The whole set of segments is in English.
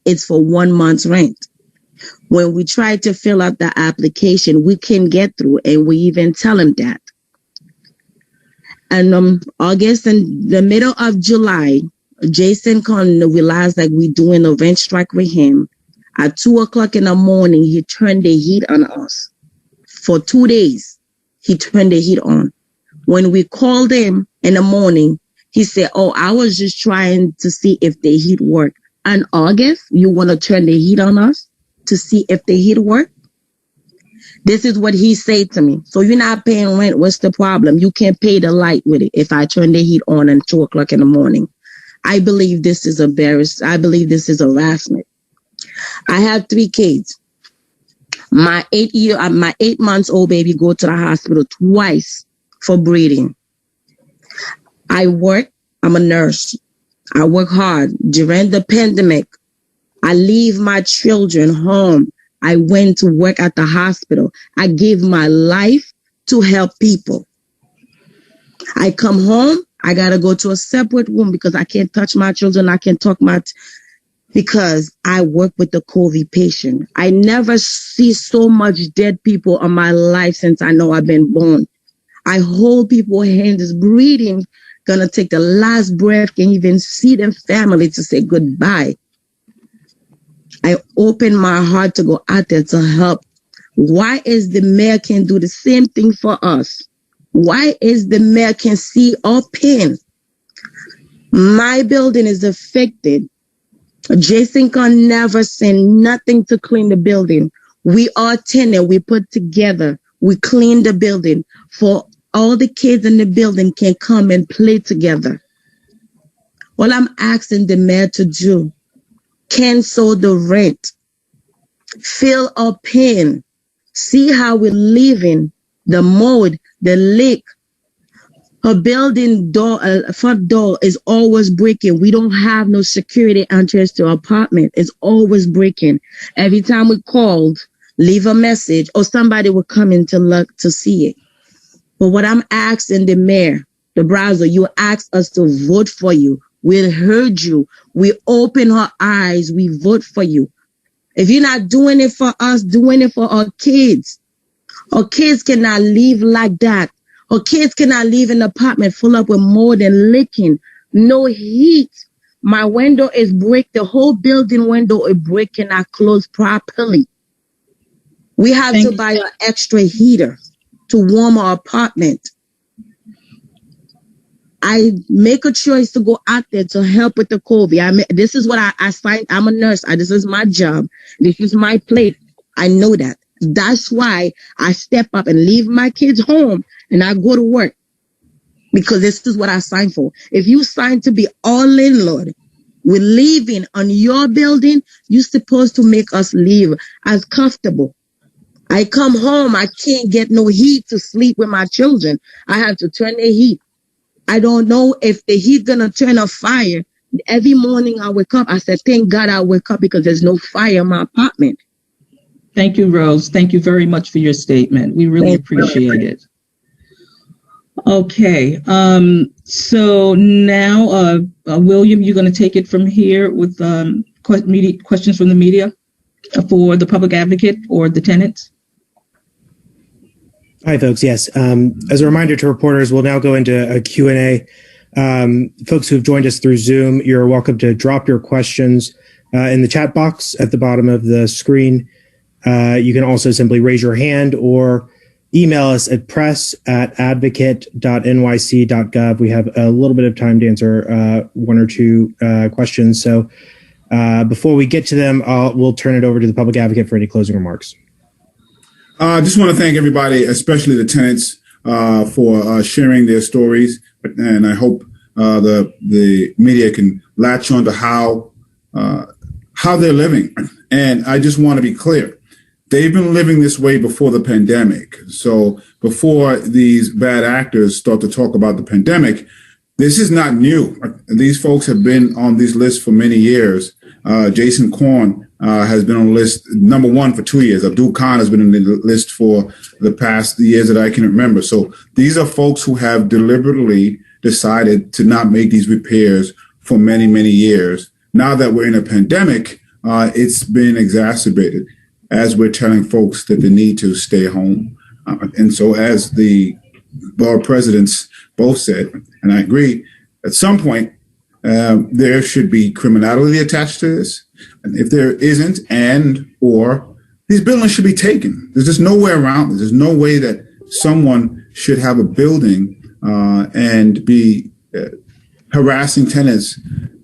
it's for 1 month's rent. When we try to fill out the application, we can get through, and we even tell them that. And August and the middle of July, Jason Con realized that we're doing a rent strike with him. At 2:00 in the morning, he turned the heat on us. For 2 days, he turned the heat on. When we called him in the morning, he said, "Oh, I was just trying to see if the heat worked." In August, you want to turn the heat on us to see if the heat worked? This is what he said to me. So you're not paying rent. What's the problem? You can't pay the light with it if I turn the heat on at 2:00 in the morning. I believe this is I believe this is harassment. I have 3 kids. My 8 months old baby go to the hospital twice for breathing. I work. I'm a nurse. I work hard. During the pandemic, I leave my children home. I went to work at the hospital. I gave my life to help people. I come home. I got to go to a separate room because I can't touch my children. I can't talk because I work with the COVID patient. I never see so much dead people in my life since I know I've been born. I hold people's hands breathing, gonna take the last breath, can even see them family to say goodbye. I open my heart to go out there to help. Why is the mayor can't do the same thing for us? Why is the mayor can see our pain? My building is affected. Jason can never send nothing to clean the building. We are tenant. We put together. We clean the building for all the kids in the building can come and play together. All I'm asking the mayor to do, cancel the rent, feel our pain, see how we're living, the mold, the leak. Her building door, front door is always breaking. We don't have no security entrance to our apartment. It's always breaking. Every time we called, leave a message, or somebody will come in to look to see it. But what I'm asking the mayor, the browser, you asked us to vote for you. We heard you. We open our eyes. We vote for you. If you're not doing it for us, doing it for our kids. Our kids cannot live like that. Our kids cannot live in an apartment full up with mold and leaking. No heat. My window is break. The whole building window is breaking. I close properly. We have to buy an extra heater to warm our apartment. I make a choice to go out there to help with the COVID. This is what I signed. I'm a nurse. This is my job. This is my plate. I know that. That's why I step up and leave my kids home and I go to work, because this is what I signed for. If you sign to be our landlord, we're living on your building, you're supposed to make us live as comfortable. I come home, I can't get no heat to sleep with my children. I have to turn the heat. I don't know if the heat gonna turn a fire. Every morning I wake up, I said, thank God I wake up because there's no fire in my apartment. Thank you, Rose. Thank you very much for your statement. We really appreciate it. Okay, so now, William, you're going to take it from here with questions from the media for the public advocate or the tenants. Hi, folks. Yes. As a reminder to reporters, we'll now go into a Q&A. Folks who've joined us through Zoom, you're welcome to drop your questions in the chat box at the bottom of the screen. You can also simply raise your hand or email us at press@advocate.nyc.gov. We have a little bit of time to answer one or two questions. So before we get to them, we'll turn it over to the public advocate for any closing remarks. I just want to thank everybody, especially the tenants, for sharing their stories. And I hope the media can latch on to how they're living. And I just want to be clear. They've been living this way before the pandemic. So before these bad actors start to talk about the pandemic, this is not new. These folks have been on these lists for many years. Jason Korn has been on the list number 1 for 2 years. Abdul Khan has been on the list for the past years that I can remember. So these are folks who have deliberately decided to not make these repairs for many, many years. Now that we're in a pandemic, it's been exacerbated as we're telling folks that they need to stay home. And so as the board presidents both said, and I agree, at some point, there should be criminality attached to this. And if there isn't, or these buildings should be taken. There's just no way around it. There's no way that someone should have a building and be harassing tenants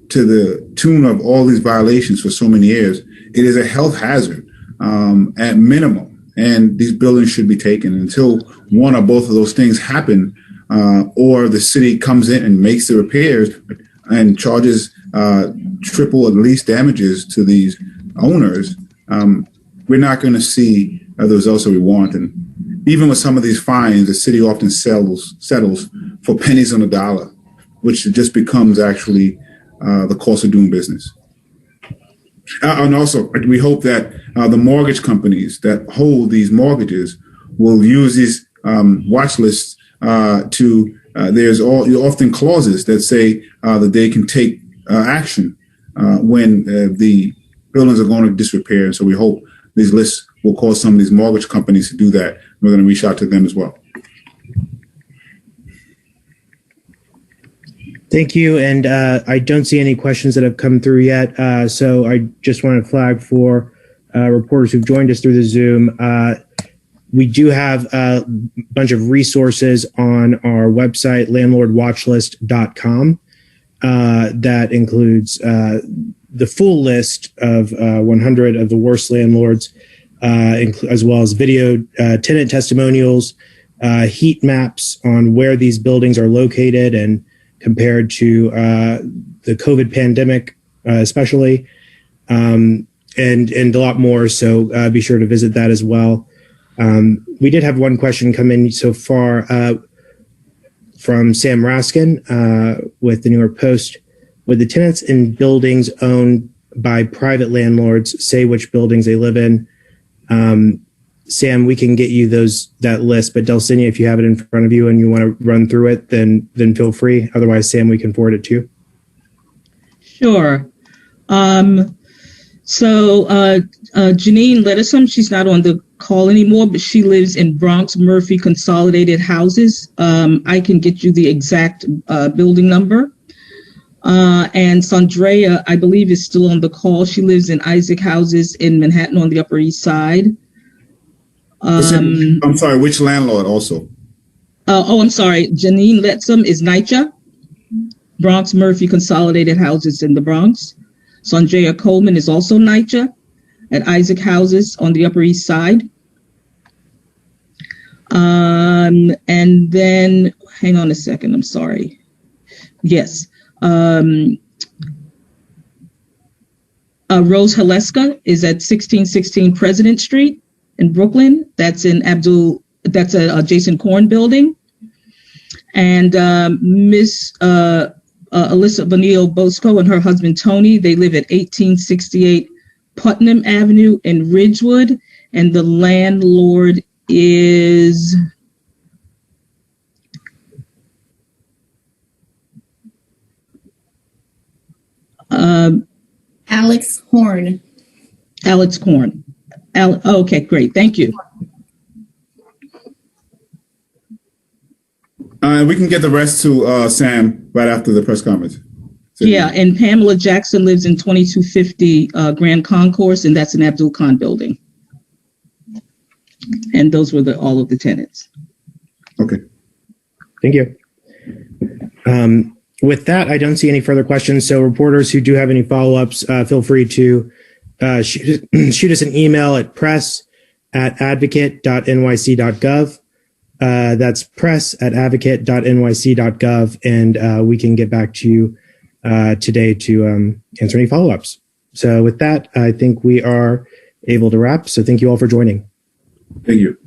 to the tune of all these violations for so many years. It is a health hazard at minimum, and these buildings should be taken until one or both of those things happen, or the city comes in and makes the repairs and charges triple at least damages to these owners. We're not going to see the results that we want. And even with some of these fines, the city often settles for pennies on the dollar, which just becomes actually the cost of doing business. And also, we hope that the mortgage companies that hold these mortgages will use these watch lists to, there's often clauses that say that they can take action when the buildings are going to disrepair. And so we hope these lists will cause some of these mortgage companies to do that. We're going to reach out to them as well. Thank you. And I don't see any questions that have come through yet. So I just want to flag for reporters who've joined us through the Zoom. We do have a bunch of resources on our website, landlordwatchlist.com, that includes the full list of 100 of the worst landlords, as well as video tenant testimonials, heat maps on where these buildings are located and compared to the COVID pandemic, especially, and a lot more. So be sure to visit that as well. We did have one question come in so far from Sam Raskin with the New York Post. Would the tenants in buildings owned by private landlords say which buildings they live in? Sam, we can get you that list, but Delcinia, if you have it in front of you and you want to run through it, then feel free. Otherwise, Sam, we can forward it to you. Sure. So Janine Lettison, she's not on the call anymore, but she lives in Bronx Murphy Consolidated Houses. I can get you the exact building number. And Sandrea, I believe, is still on the call. She lives in Isaac Houses in Manhattan on the Upper East Side. I'm sorry, which landlord also? I'm sorry. Janine Lettison is NYCHA, Bronx Murphy Consolidated Houses in the Bronx. Sandrea Coleman is also NYCHA at Isaac Houses on the Upper East Side. And then, hang on a second, I'm sorry. Yes. Rose Haleska is at 1616 President Street in Brooklyn. That's in that's a Jason Korn building. And Miss Alyssa Vanille Bosco and her husband Tony, they live at 1868 Putnam Avenue in Ridgewood, and the landlord is Alex Horn. Alex Korn. Okay, great. Thank you. We can get the rest to Sam right after the press conference. Yeah, and Pamela Jackson lives in 2250 Grand Concourse, and that's an Abdul Khan building. And those were all of the tenants. Okay. Thank you. With that, I don't see any further questions. So reporters who do have any follow-ups, feel free to shoot us an email at press@advocate.nyc.gov. That's press@advocate.nyc.gov, and we can get back to you today to answer any follow-ups. So with that, I think we are able to wrap. So thank you all for joining. Thank you.